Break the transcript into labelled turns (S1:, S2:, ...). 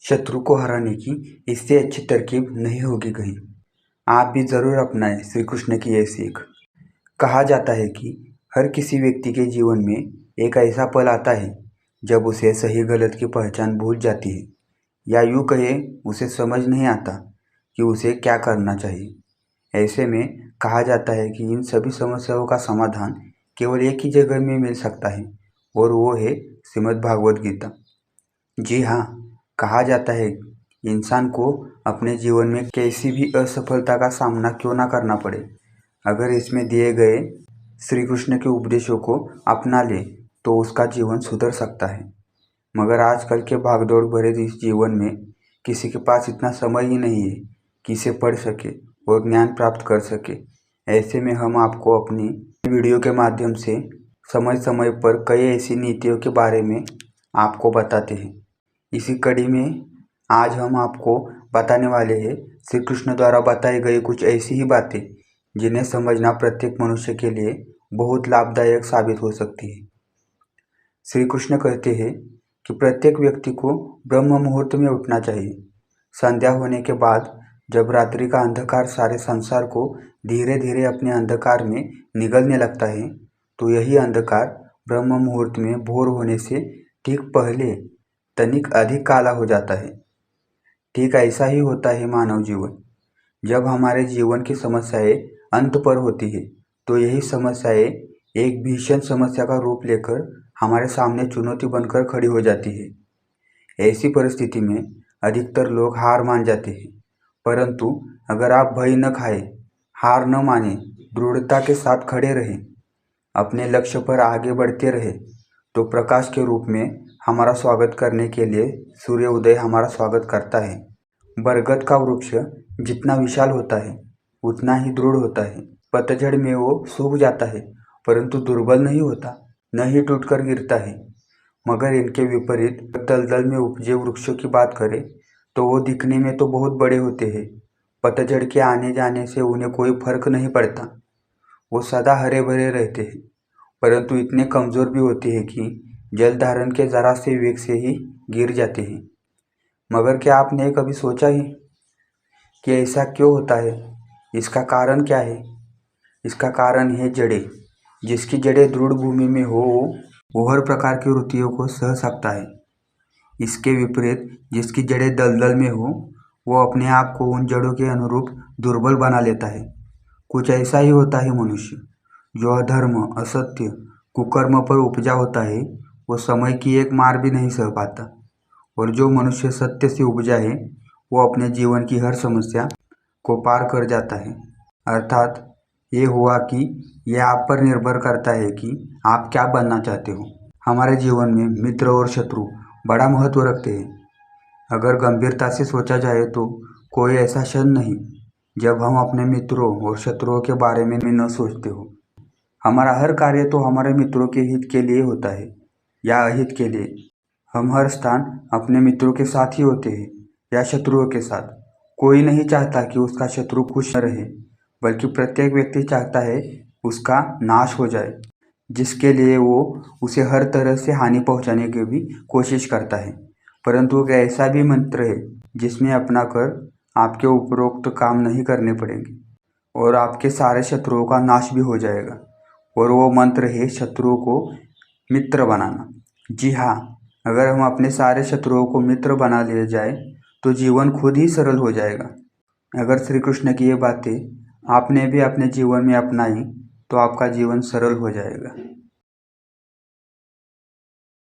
S1: शत्रु को हराने की इससे अच्छी तरकीब नहीं होगी कहीं। आप भी ज़रूर अपनाएं श्री कृष्ण की ये सीख। कहा जाता है कि हर किसी व्यक्ति के जीवन में एक ऐसा पल आता है जब उसे सही गलत की पहचान भूल जाती है, या यूँ कहें उसे समझ नहीं आता कि उसे क्या करना चाहिए। ऐसे में कहा जाता है कि इन सभी समस्याओं का समाधान केवल एक ही जगह में मिल सकता है, और वो है श्रीमद् भागवत गीता। जी हाँ, कहा जाता है कि इंसान को अपने जीवन में कैसी भी असफलता का सामना क्यों ना करना पड़े, अगर इसमें दिए गए श्री कृष्ण के उपदेशों को अपना ले तो उसका जीवन सुधर सकता है। मगर आजकल के भागदौड़ भरे इस जीवन में किसी के पास इतना समय ही नहीं है कि इसे पढ़ सके और ज्ञान प्राप्त कर सके। ऐसे में हम आपको अपनी वीडियो के माध्यम से समय समय पर कई ऐसी नीतियों के बारे में आपको बताते हैं। इसी कड़ी में आज हम आपको बताने वाले हैं श्री कृष्ण द्वारा बताई गई कुछ ऐसी ही बातें जिन्हें समझना प्रत्येक मनुष्य के लिए बहुत लाभदायक साबित हो सकती है। श्री कृष्ण कहते हैं कि प्रत्येक व्यक्ति को ब्रह्म मुहूर्त में उठना चाहिए। संध्या होने के बाद जब रात्रि का अंधकार सारे संसार को धीरे धीरे अपने अंधकार में निगलने लगता है, तो यही अंधकार ब्रह्म मुहूर्त में भोर होने से ठीक पहले तनिक अधिक काला हो जाता है। ठीक ऐसा ही होता है मानव जीवन। जब हमारे जीवन की समस्याएं अंत पर होती है, तो यही समस्याएं एक भीषण समस्या का रूप लेकर हमारे सामने चुनौती बनकर खड़ी हो जाती है। ऐसी परिस्थिति में अधिकतर लोग हार मान जाते हैं, परंतु अगर आप भय न खाए, हार न माने, दृढ़ता के साथ खड़े रहें, अपने लक्ष्य पर आगे बढ़ते रहे, तो प्रकाश के रूप में हमारा स्वागत करने के लिए सूर्य उदय हमारा स्वागत करता है। बरगद का वृक्ष जितना विशाल होता है उतना ही दृढ़ होता है। पतझड़ में वो सूख जाता है, परंतु दुर्बल नहीं होता, न ही टूटकर गिरता है। मगर इनके विपरीत दलदल में उपजे वृक्षों की बात करें तो वो दिखने में तो बहुत बड़े होते हैं। पतझड़ के आने जाने से उन्हें कोई फर्क नहीं पड़ता, वो सदा हरे भरे रहते हैं, परंतु इतने कमज़ोर भी होते हैं कि जल धारण के जरा से वेग से ही गिर जाते हैं। मगर क्या आपने कभी सोचा है कि ऐसा क्यों होता है? इसका कारण क्या है? इसका कारण है जड़ें। जिसकी जड़ें दृढ़ भूमि में हो वो हर प्रकार की वृत्तियों को सह सकता है। इसके विपरीत जिसकी जड़ें दलदल में हो वो अपने आप को उन जड़ों के अनुरूप दुर्बल बना लेता है। कुछ ऐसा ही होता है मनुष्य। जो अधर्म, असत्य, कुकर्म पर उपजा होता है वो समय की एक मार भी नहीं सह पाता, और जो मनुष्य सत्य से उपजा है वो अपने जीवन की हर समस्या को पार कर जाता है। अर्थात ये हुआ कि यह आप पर निर्भर करता है कि आप क्या बनना चाहते हो। हमारे जीवन में मित्र और शत्रु बड़ा महत्व रखते हैं। अगर गंभीरता से सोचा जाए तो कोई ऐसा क्षण नहीं जब हम अपने मित्रों और शत्रुओं के बारे में न सोचते हो। हमारा हर कार्य तो हमारे मित्रों के हित के लिए होता है या अहित के लिए। हम हर स्थान अपने मित्रों के साथ ही होते हैं या शत्रुओं के साथ। कोई नहीं चाहता कि उसका शत्रु खुश न रहे, बल्कि प्रत्येक व्यक्ति चाहता है उसका नाश हो जाए, जिसके लिए वो उसे हर तरह से हानि पहुंचाने की भी कोशिश करता है। परंतु एक ऐसा भी मंत्र है जिसमें अपना कर आपके उपरोक्त काम नहीं करने पड़ेंगे और आपके सारे शत्रुओं का नाश भी हो जाएगा, और वो मंत्र है शत्रुओं को मित्र बनाना। जी हाँ, अगर हम अपने सारे शत्रुओं को मित्र बना लिए जाए तो जीवन खुद ही सरल हो जाएगा। अगर श्री कृष्ण की ये बातें आपने भी अपने जीवन में अपनाई तो आपका जीवन सरल हो जाएगा।